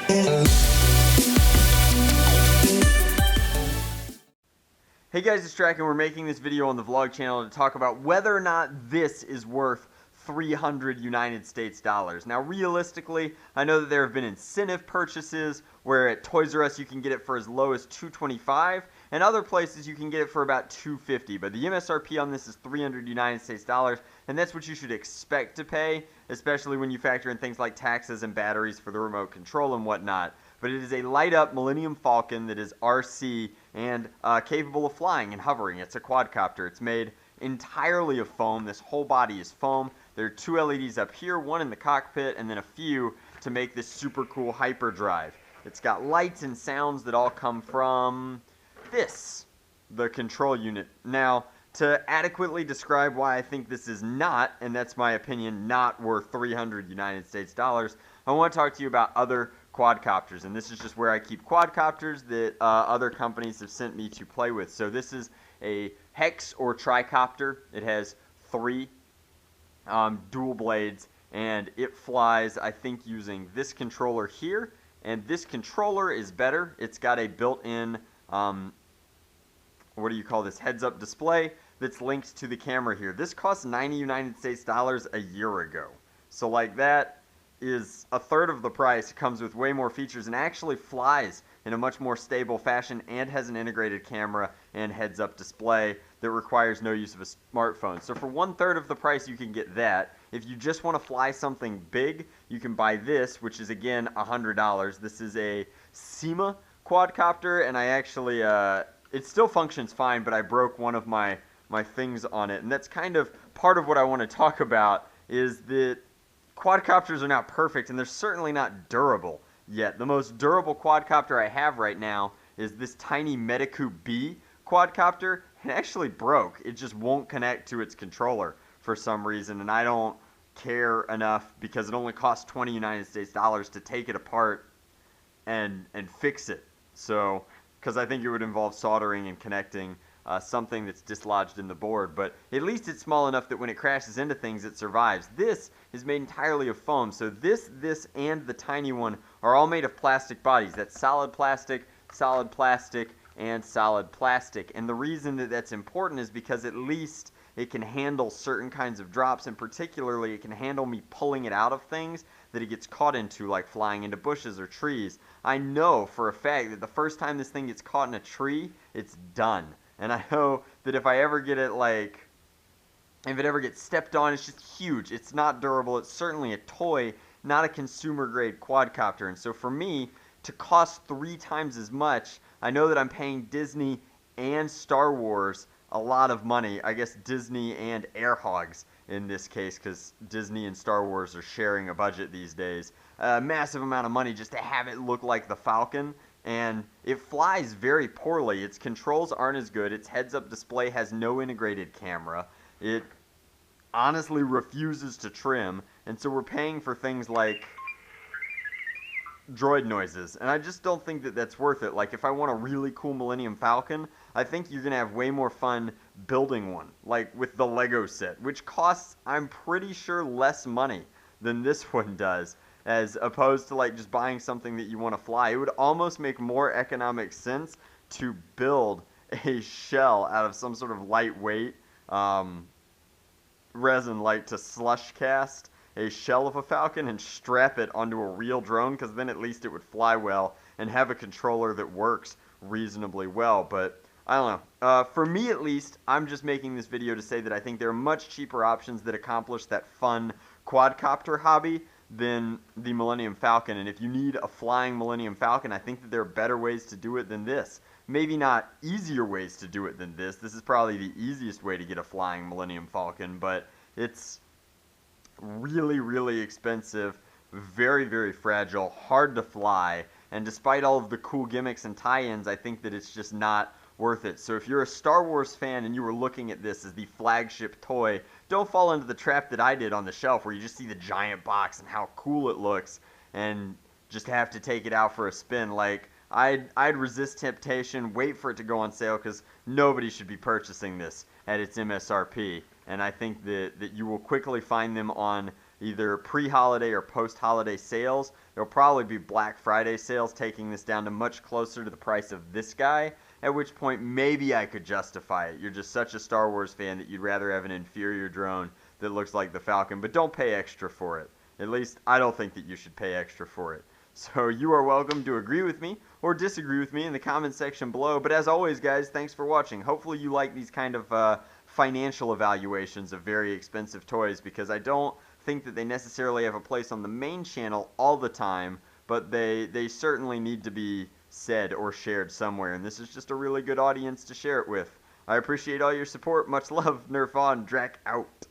Hey guys, it's Drac, and we're making this video on the vlog channel to talk about whether or not this is worth 300 United States dollars. Now realistically, I know that there have been incentive purchases where at Toys R Us you can get it for as low as $225, and other places you can get it for about $250, but the MSRP on this is 300 United States dollars, and that's what you should expect to pay, especially when you factor in things like taxes and batteries for the remote control and whatnot. But it is a light-up Millennium Falcon that is RC and capable of flying and hovering. It's a quadcopter. It's made entirely of foam. This whole body is foam. There are two LEDs up here, one in the cockpit, and then a few to make this super cool hyperdrive. It's got lights and sounds that all come from this, the control unit. Now, to adequately describe why I think this is not, and that's my opinion, not worth 300 United States dollars, I want to talk to you about other quadcopters, and this is just where I keep quadcopters that other companies have sent me to play with. So this is a hex or tricopter. It has three dual blades, and it flies, I think, using this controller here, and this controller is better. It's got a built-in what do you call this, heads-up display that's linked to the camera here. This cost 90 United States dollars a year ago, so like that is a third of the price, comes with way more features, and actually flies in a much more stable fashion, and has an integrated camera and heads-up display that requires no use of a smartphone. So for 1/3 of the price you can get that. If you just want to fly something big, you can buy this, which is again $100. This is a SEMA quadcopter, and I actually it still functions fine, but I broke one of my things on it, and that's kind of part of what I want to talk about, is that quadcopters are not perfect, and they're certainly not durable yet. The most durable quadcopter I have right now is this tiny Medicoop B quadcopter. It actually broke. It just won't connect to its controller for some reason, and I don't care enough because it only costs 20 United States dollars to take it apart and fix it. So, because I think it would involve soldering and connecting something that's dislodged in the board, but at least it's small enough that when it crashes into things, it survives. This is made entirely of foam, so this, and the tiny one are all made of plastic bodies. That's solid plastic, and solid plastic. And the reason that that's important is because at least it can handle certain kinds of drops, and particularly it can handle me pulling it out of things that it gets caught into, like flying into bushes or trees. I know for a fact that the first time this thing gets caught in a tree, it's done. And I know that if I ever get it, if it ever gets stepped on, it's just huge. It's not durable. It's certainly a toy, not a consumer-grade quadcopter. And so for me, to cost 3 times as much, I know that I'm paying Disney and Star Wars a lot of money. I guess Disney and Air Hogs in this case, because Disney and Star Wars are sharing a budget these days. A massive amount of money just to have it look like the Falcon. And it flies very poorly. Its controls aren't as good. Its heads-up display has no integrated camera. It honestly refuses to trim, and so we're paying for things like droid noises, and I just don't think that that's worth it. Like, if I want a really cool Millennium Falcon, I think you're gonna have way more fun building one, like with the Lego set, which costs, I'm pretty sure, less money than this one does, as opposed to like just buying something that you want to fly. It would almost make more economic sense to build a shell out of some sort of lightweight resin, like to slush cast a shell of a Falcon and strap it onto a real drone, because then at least it would fly well and have a controller that works reasonably well. But I don't know. For me at least, I'm just making this video to say that I think there are much cheaper options that accomplish that fun quadcopter hobby than the Millennium Falcon. And if you need a flying Millennium Falcon, I think that there are better ways to do it than this. Maybe not easier ways to do it than this. This is probably the easiest way to get a flying Millennium Falcon, but it's really, really expensive, very, very fragile, hard to fly, and despite all of the cool gimmicks and tie-ins, I think that it's just not worth it. So if you're a Star Wars fan and you were looking at this as the flagship toy, don't fall into the trap that I did on the shelf, where you just see the giant box and how cool it looks and just have to take it out for a spin. Like, I'd resist temptation, wait for it to go on sale, because nobody should be purchasing this at its MSRP. And I think that you will quickly find them on either pre-holiday or post-holiday sales. There'll probably be Black Friday sales taking this down to much closer to the price of this guy, at which point maybe I could justify it. You're just such a Star Wars fan that you'd rather have an inferior drone that looks like the Falcon, but don't pay extra for it. At least I don't think that you should pay extra for it. So you are welcome to agree with me or disagree with me in the comment section below. But as always, guys, thanks for watching. Hopefully you like these kind of financial evaluations of very expensive toys, because I don't think that they necessarily have a place on the main channel all the time, but they certainly need to be said or shared somewhere, and this is just a really good audience to share it with. I appreciate all your support. Much love. Nerf on. Drac out.